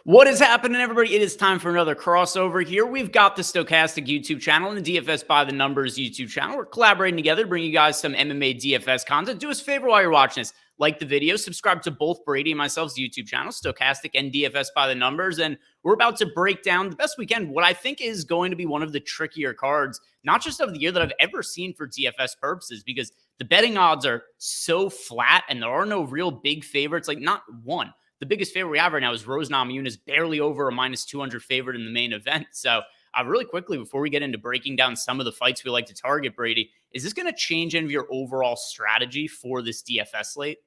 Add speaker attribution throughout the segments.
Speaker 1: What is happening, everybody? It is time for another crossover here. We've got the Stochastic YouTube channel and the DFS By The Numbers YouTube channel. We're collaborating together to bring you guys some MMA DFS content. Do us a favor while you're watching this. Like the video, subscribe to both Brady and myself's YouTube channel, Stochastic and DFS By The Numbers. And we're about to break down the best weekend, what I think is going to be one of the trickier cards, not just of the year, that I've ever seen for DFS purposes, because the betting odds are so flat and there are no real big favorites, like not one. The biggest favorite we have right now is Rose Namajunas, barely over a minus 200 favorite in the main event. So really quickly, before we get into breaking down some of the fights we like to target, Brady, is this going to change any of your overall strategy for this DFS slate?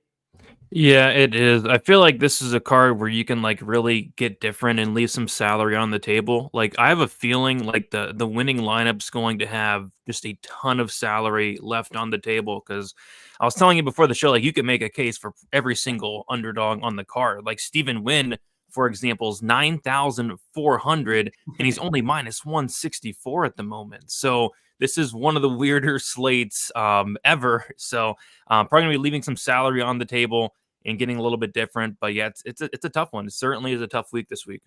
Speaker 2: Yeah, it is. I feel like this is a card where you can really get different and leave some salary on the table. Like I have a feeling like the winning lineup's going to have just a ton of salary left on the table, because I was telling you before the show, like you could make a case for every single underdog on the card. Like Stephen Wynn, for example, is 9,400 and he's only minus 164 at the moment. So this is one of the weirder slates ever. So probably going to be leaving some salary on the table and getting a little bit different. But yeah, it's a tough one. It certainly is a tough week this week.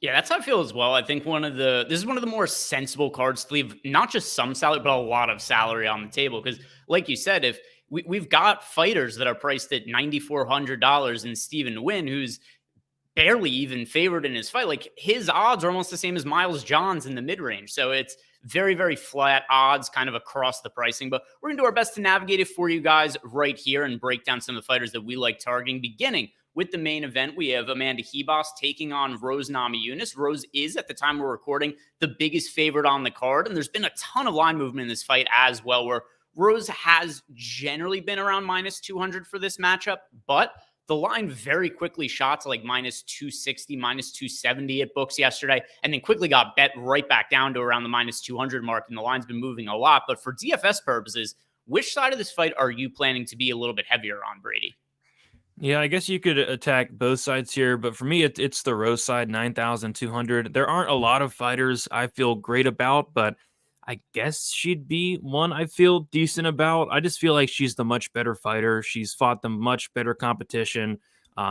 Speaker 1: Yeah, that's how I feel as well. I think this is one of the more sensible cards to leave not just some salary, but a lot of salary on the table. Because like you said, if we've got fighters that are priced at $9,400 and Stephen Wynn, who's barely even favored in his fight, like his odds are almost the same as Miles Johns in the mid-range. So it's very, very flat odds kind of across the pricing, but we're going to do our best to navigate it for you guys right here and break down some of the fighters that we like targeting. Beginning with the main event, we have Amanda Ribas taking on Rose Namajunas. Rose is, at the time we're recording, the biggest favorite on the card, and there's been a ton of line movement in this fight as well, where Rose has generally been around minus 200 for this matchup, but the line very quickly shot to like minus 260, minus 270 at books yesterday, and then quickly got bet right back down to around the minus 200 mark, and the line's been moving a lot. But for DFS purposes, which side of this fight are you planning to be a little bit heavier on, Brady?
Speaker 2: Yeah, I guess you could attack both sides here, but for me, it's the Rose side, 9,200. There aren't a lot of fighters I feel great about, but I guess she'd be one I feel decent about. I just feel like she's the much better fighter. She's fought the much better competition.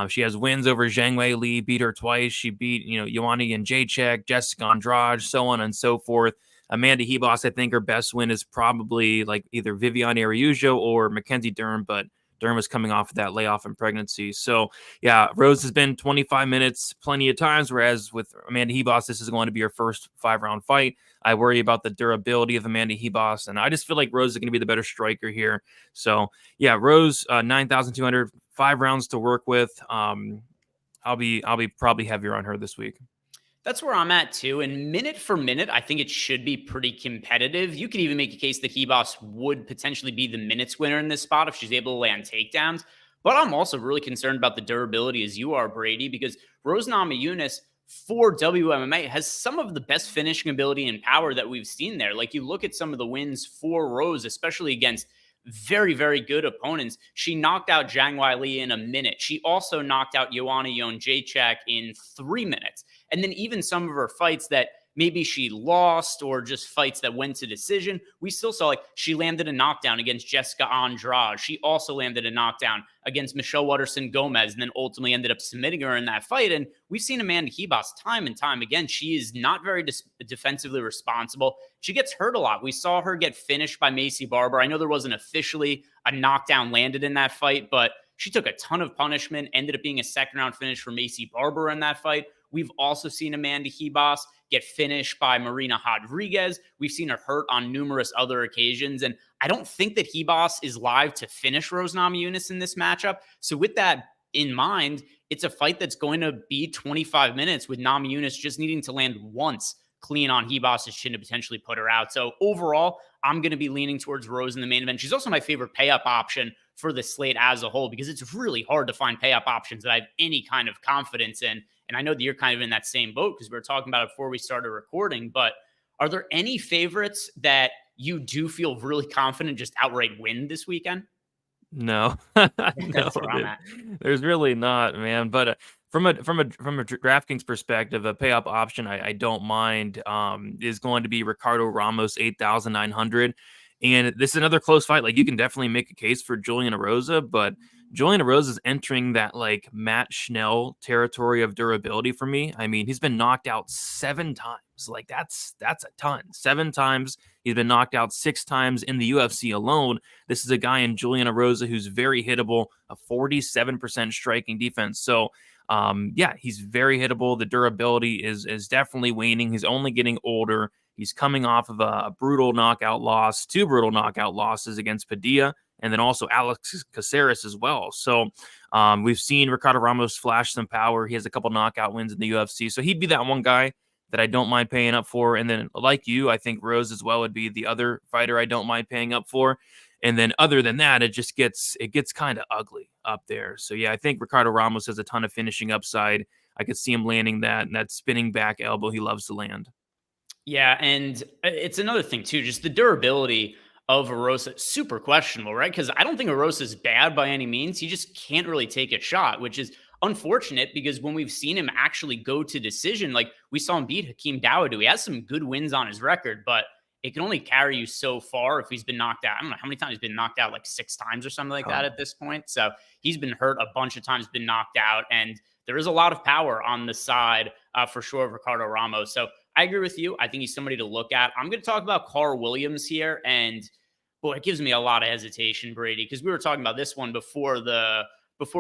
Speaker 2: She has wins over Zhang Wei Li, beat her twice. She beat, Ioane and Jacek, Jessica Andrade, so on and so forth. Amanda Ribas, I think her best win is probably like either Viviane Araújo or Mackenzie Dern, but Dern was coming off of that layoff in pregnancy. So, yeah, Rose has been 25 minutes plenty of times, whereas with Amanda Ribas, this is going to be her first 5-round fight. I worry about the durability of Amanda Ribas, and I just feel like Rose is going to be the better striker here. So, yeah, Rose, 9,200, 5 rounds to work with. I'll be probably heavier on her this week.
Speaker 1: That's where I'm at too. And minute for minute, I think it should be pretty competitive. You could even make a case that Ribas would potentially be the minutes winner in this spot if she's able to land takedowns. But I'm also really concerned about the durability as you are, Brady, because Rose Namajunas for WMMA has some of the best finishing ability and power that we've seen there. Like you look at some of the wins for Rose, especially against very, very good opponents. She knocked out Zhang Wei Li in a minute. She also knocked out Ioane Jacek in 3 minutes. And then even some of her fights that maybe she lost or just fights that went to decision, we still saw like she landed a knockdown against Jessica Andrade. She also landed a knockdown against Michelle Waterson Gomez and then ultimately ended up submitting her in that fight. And we've seen Amanda Ribas time and time again. She is not very defensively responsible. She gets hurt a lot. We saw her get finished by Macy Barber. I know there wasn't officially a knockdown landed in that fight, but she took a ton of punishment, ended up being a second-round finish for Macy Barber in that fight. We've also seen Amanda Ribas get finished by Marina Rodriguez. We've seen her hurt on numerous other occasions. And I don't think that Ribas is live to finish Rose Namajunas in this matchup. So with that in mind, it's a fight that's going to be 25 minutes with Namajunas just needing to land once clean on Ribas' chin to potentially put her out. So overall, I'm going to be leaning towards Rose in the main event. She's also my favorite pay-up option for the slate as a whole, because it's really hard to find pay-up options that I have any kind of confidence in. And I know that you're kind of in that same boat because we were talking about it before we started recording, but are there any favorites that you do feel really confident just outright win this weekend?
Speaker 2: No, no, there's really not, man. But from a DraftKings perspective, a pay-up option I don't mind is going to be Ricardo Ramos, 8,900. And this is another close fight. Like you can definitely make a case for Julian Erosa, but Julian Rose is entering that like Matt Schnell territory of durability for me. I mean, he's been knocked out 7 times. Like that's a ton. 7 times. He's been knocked out 6 times in the UFC alone. This is a guy in Julian Rose who's very hittable, a 47% striking defense. So yeah, he's very hittable. The durability is definitely waning. He's only getting older. He's coming off of a brutal knockout loss, 2 brutal knockout losses against Padilla, and then also Alex Caceres as well. So we've seen Ricardo Ramos flash some power. He has a couple knockout wins in the UFC. So he'd be that one guy that I don't mind paying up for. And then like you, I think Rose as well would be the other fighter I don't mind paying up for. And then other than that, it gets kind of ugly up there. So yeah, I think Ricardo Ramos has a ton of finishing upside. I could see him landing that spinning back elbow he loves to land.
Speaker 1: Yeah, and it's another thing too, just the durability of Arosa, super questionable, right? Because I don't think Arosa is bad by any means. He just can't really take a shot, which is unfortunate because when we've seen him actually go to decision, like we saw him beat Hakeem Dawodu, he has some good wins on his record, but it can only carry you so far if he's been knocked out. I don't know how many times he's been knocked out, like 6 times or something like that at this point. So he's been hurt a bunch of times, been knocked out, and there is a lot of power on the side for sure of Ricardo Ramos. So I agree with you. I think he's somebody to look at. I'm going to talk about Carl Williams here, and boy, it gives me a lot of hesitation, Brady, because we were talking about this one before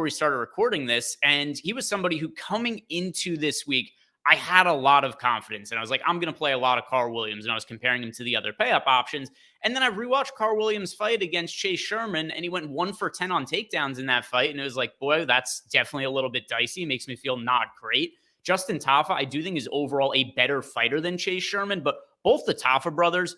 Speaker 1: we started recording this, and he was somebody who coming into this week, I had a lot of confidence, and I was like, I'm going to play a lot of Carl Williams, and I was comparing him to the other pay up options, and then I rewatched Carl Williams fight against Chase Sherman, and he went 1 for 10 on takedowns in that fight, and it was like, boy, that's definitely a little bit dicey. It makes me feel not great. Justin Tafa, I do think, is overall a better fighter than Chase Sherman, but both the Tafa brothers,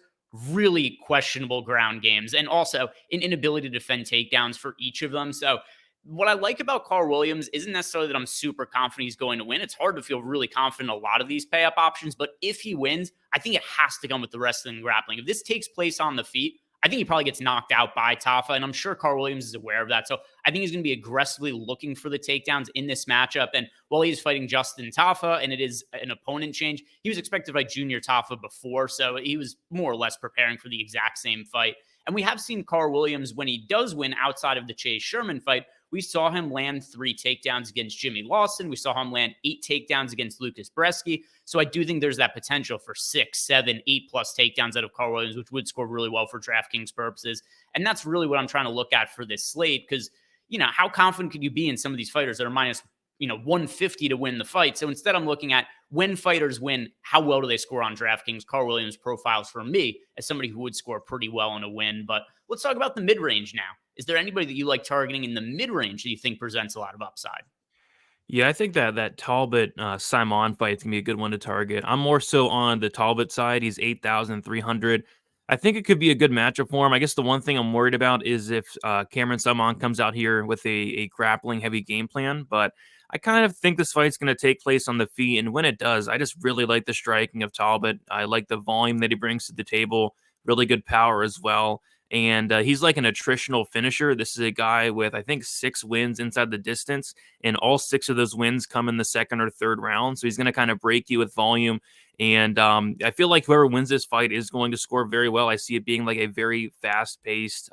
Speaker 1: really questionable ground games and also an inability to defend takedowns for each of them. So what I like about Carl Williams isn't necessarily that I'm super confident he's going to win. It's hard to feel really confident in a lot of these pay up options, but if he wins, I think it has to come with the wrestling and grappling. If this takes place on the feet, I think he probably gets knocked out by Tafa, and I'm sure Carl Williams is aware of that. So I think he's going to be aggressively looking for the takedowns in this matchup. And while he's fighting Justin Tafa, and it is an opponent change, he was expected to fight Junior Tafa before, so he was more or less preparing for the exact same fight. And we have seen Carl Williams, when he does win outside of the Chase Sherman fight, we saw him land 3 takedowns against Jimmy Lawson. We saw him land 8 takedowns against Lucas Bresky. So I do think there's that potential for 6, 7, 8 plus takedowns out of Carl Williams, which would score really well for DraftKings purposes. And that's really what I'm trying to look at for this slate, because, you know, how confident could you be in some of these fighters that are minus, 150 to win the fight? So instead, I'm looking at when fighters win, how well do they score on DraftKings? Carl Williams profiles for me as somebody who would score pretty well in a win. But let's talk about the mid-range now. Is there anybody that you like targeting in the mid-range that you think presents a lot of upside?
Speaker 2: Yeah, I think that Talbot Simon fight's gonna be a good one to target. I'm more so on the Talbot side. He's 8,300. I think it could be a good matchup for him. I guess the one thing I'm worried about is if Cameron Simon comes out here with a grappling heavy game plan. But I kind of think this fight's going to take place on the feet, and when it does, I just really like the striking of Talbot. I like the volume that he brings to the table. Really good power as well. And he's like an attritional finisher. This is a guy with, I think, 6 wins inside the distance, and all 6 of those wins come in the second or third round. So he's going to kind of break you with volume. And I feel like whoever wins this fight is going to score very well. I see it being like a very fast-paced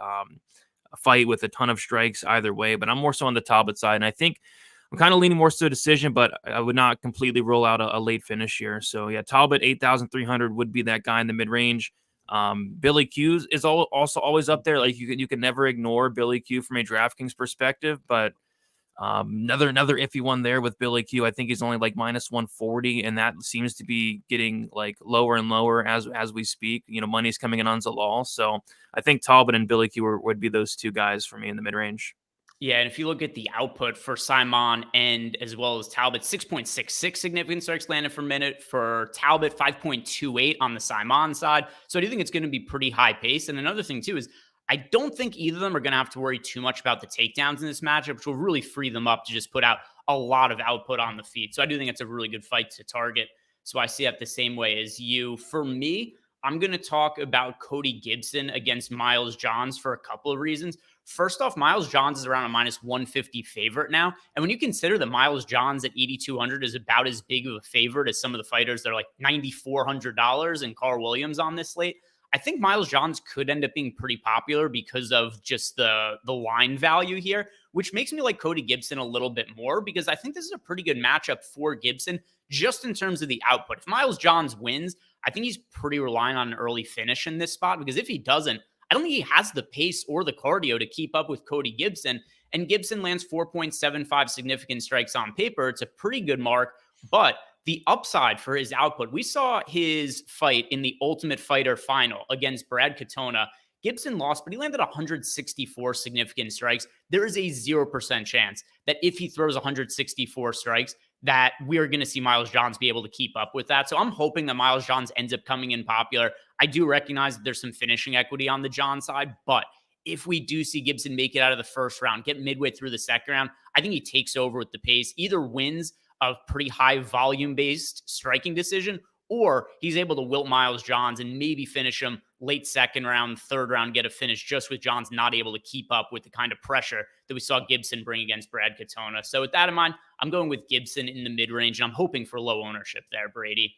Speaker 2: fight with a ton of strikes either way. But I'm more so on the Talbot side, and I think I'm kind of leaning more so decision, but I would not completely rule out a late finish here. So yeah, Talbot 8,300 would be that guy in the mid range. Billy Q is also always up there. Like you can never ignore Billy Q from a DraftKings perspective, but another iffy one there with Billy Q. I think he's only like minus 140, and that seems to be getting like lower and lower as we speak. Money's coming in on Zalal, so I think Talbot and Billy Q would be those 2 guys for me in the mid range.
Speaker 1: Yeah, and if you look at the output for Simon and as well as Talbot, 6.66 significant strikes landed per minute. For Talbot, 5.28 on the Simon side. So I do think it's going to be pretty high pace. And another thing, too, is I don't think either of them are going to have to worry too much about the takedowns in this matchup, which will really free them up to just put out a lot of output on the feet. So I do think it's a really good fight to target. So I see it the same way as you. For me, I'm going to talk about Cody Gibson against Miles Johns for a couple of reasons. First off, Miles Johns is around a minus 150 favorite now. And when you consider that Miles Johns at 8,200 is about as big of a favorite as some of the fighters that are like $9,400 and Carl Williams on this slate, I think Miles Johns could end up being pretty popular because of just the line value here, which makes me like Cody Gibson a little bit more because I think this is a pretty good matchup for Gibson just in terms of the output. If Miles Johns wins, I think he's pretty relying on an early finish in this spot because if he doesn't, I don't think he has the pace or the cardio to keep up with Cody Gibson. And Gibson lands 4.75 significant strikes on paper. It's a pretty good mark, but the upside for his output, we saw his fight in the Ultimate Fighter final against Brad Katona. Gibson lost, but he landed 164 significant strikes. There is a 0% chance that if he throws 164 strikes, that we're going to see Miles Johns be able to keep up with that. So I'm hoping that Miles Johns ends up coming in popular. I do recognize that there's some finishing equity on the John side, but if we do see Gibson make it out of the first round, get midway through the second round, I think he takes over with the pace, either wins a pretty high volume based striking decision, or he's able to wilt Miles Johns and maybe finish him late second round, third round, get a finish just with Johns not able to keep up with the kind of pressure that we saw Gibson bring against Brad Katona. So with that in mind, I'm going with Gibson in the mid-range, and I'm hoping for low ownership there, Brady.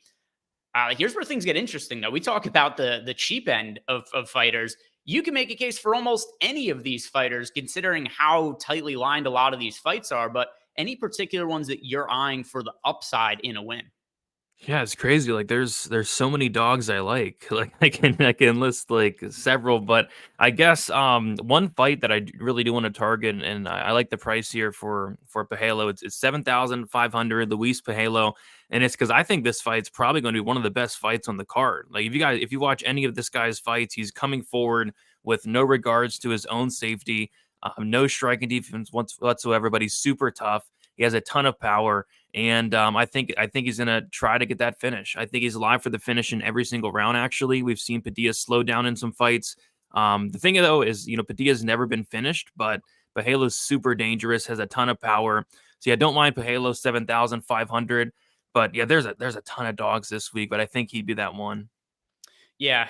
Speaker 1: Here's where things get interesting, though. We talk about the cheap end of fighters. You can make a case for almost any of these fighters, considering how tightly lined a lot of these fights are, but any particular ones that you're eyeing for the upside in a win?
Speaker 2: Yeah, it's crazy. Like there's so many dogs I like. Like I can list like several, but I guess one fight that really do want to target, and I like the price here for Pajelo. It's 7,500, Luis Pajelo, and it's because I think this fight's probably going to be one of the best fights on the card. Like if you watch any of this guy's fights, he's coming forward with no regards to his own safety, no striking defense whatsoever, but he's super tough. He has a ton of power. And I think he's gonna try to get that finish. I think he's alive for the finish in every single round. Actually, we've seen Padilla slow down in some fights. The thing though is, Padilla's never been finished, but Pajelo's super dangerous, has a ton of power. So yeah, don't mind Pajelo 7,500. But yeah, there's a ton of dogs this week, but I think he'd be that one.
Speaker 1: Yeah,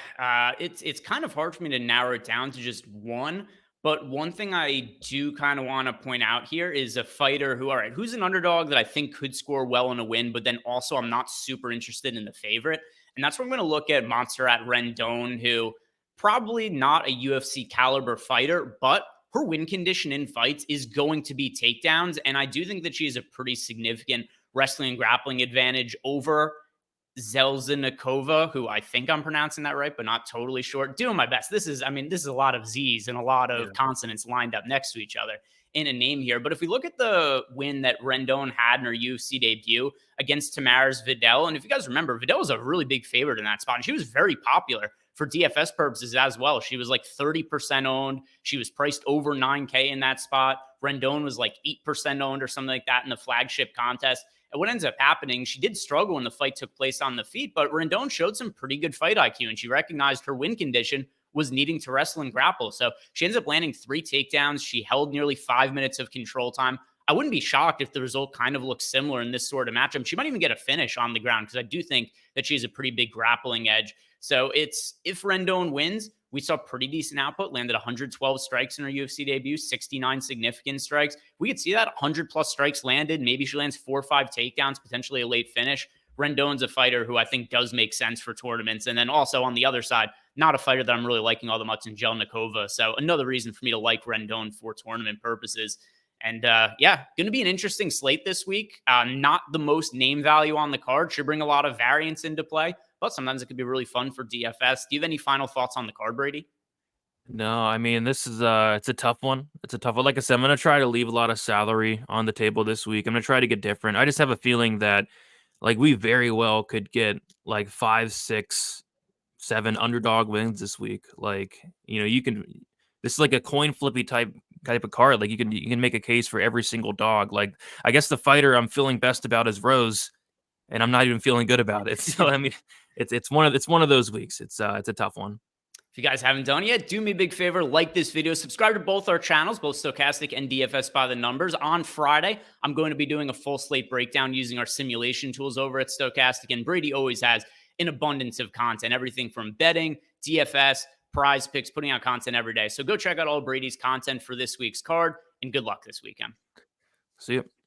Speaker 1: it's kind of hard for me to narrow it down to just one. But one thing I do kind of want to point out here is a fighter who, all right, who's an underdog that I think could score well in a win, but then also I'm not super interested in the favorite. And that's where I'm going to look at Montserrat Rendon, who probably not a UFC caliber fighter, but her win condition in fights is going to be takedowns. And I do think that she has a pretty significant wrestling and grappling advantage over Zelznikova, who I think I'm pronouncing that right, but not totally sure. Doing my best. This is a lot of Z's and a lot of consonants lined up next to each other in a name here. But if we look at the win that Rendon had in her UFC debut against Tamara's Vidal, and if you guys remember, Vidal was a really big favorite in that spot, and she was very popular for DFS purposes as well. She was like 30% owned. She was priced over 9K in that spot. Rendon was like 8% owned or something like that in the flagship contest. And what ends up happening, she did struggle when the fight took place on the feet, but Rendon showed some pretty good fight IQ, and she recognized her win condition was needing to wrestle and grapple. So she ends up landing 3 takedowns. She held nearly 5 minutes of control time. I wouldn't be shocked if the result kind of looks similar in this sort of matchup. She might even get a finish on the ground because I do think that she has a pretty big grappling edge. So if Rendon wins, we saw pretty decent output, landed 112 strikes in her UFC debut, 69 significant strikes. We could see that 100 plus strikes landed. Maybe she lands 4 or 5 takedowns, potentially a late finish. Rendon's a fighter who I think does make sense for tournaments. And then also on the other side, not a fighter that I'm really liking all that much in Jelnikova. So another reason for me to like Rendon for tournament purposes. And yeah, going to be an interesting slate this week. Not the most name value on the card. Should bring a lot of variance into play, but sometimes it could be really fun for DFS. Do you have any final thoughts on the card, Brady?
Speaker 2: No, I mean this is it's a tough one. It's a tough one. Like I said, I'm gonna try to leave a lot of salary on the table this week. I'm gonna try to get different. I just have a feeling that like we very well could get like 5, 6, 7 underdog wins this week. Like, you can this is like a coin flippy type of card. Like you can make a case for every single dog. Like I guess the fighter I'm feeling best about is Rose, and I'm not even feeling good about it. So I mean it's one of those weeks. It's a tough one.
Speaker 1: If you guys haven't done it yet, do me a big favor, like this video, subscribe to both our channels, both Stochastic and DFS by the Numbers. On Friday, I'm going to be doing a full slate breakdown using our simulation tools over at Stochastic, and Brady always has an abundance of content, everything from betting, DFS, prize picks, putting out content every day. So go check out all Brady's content for this week's card, and good luck this weekend.
Speaker 2: See you.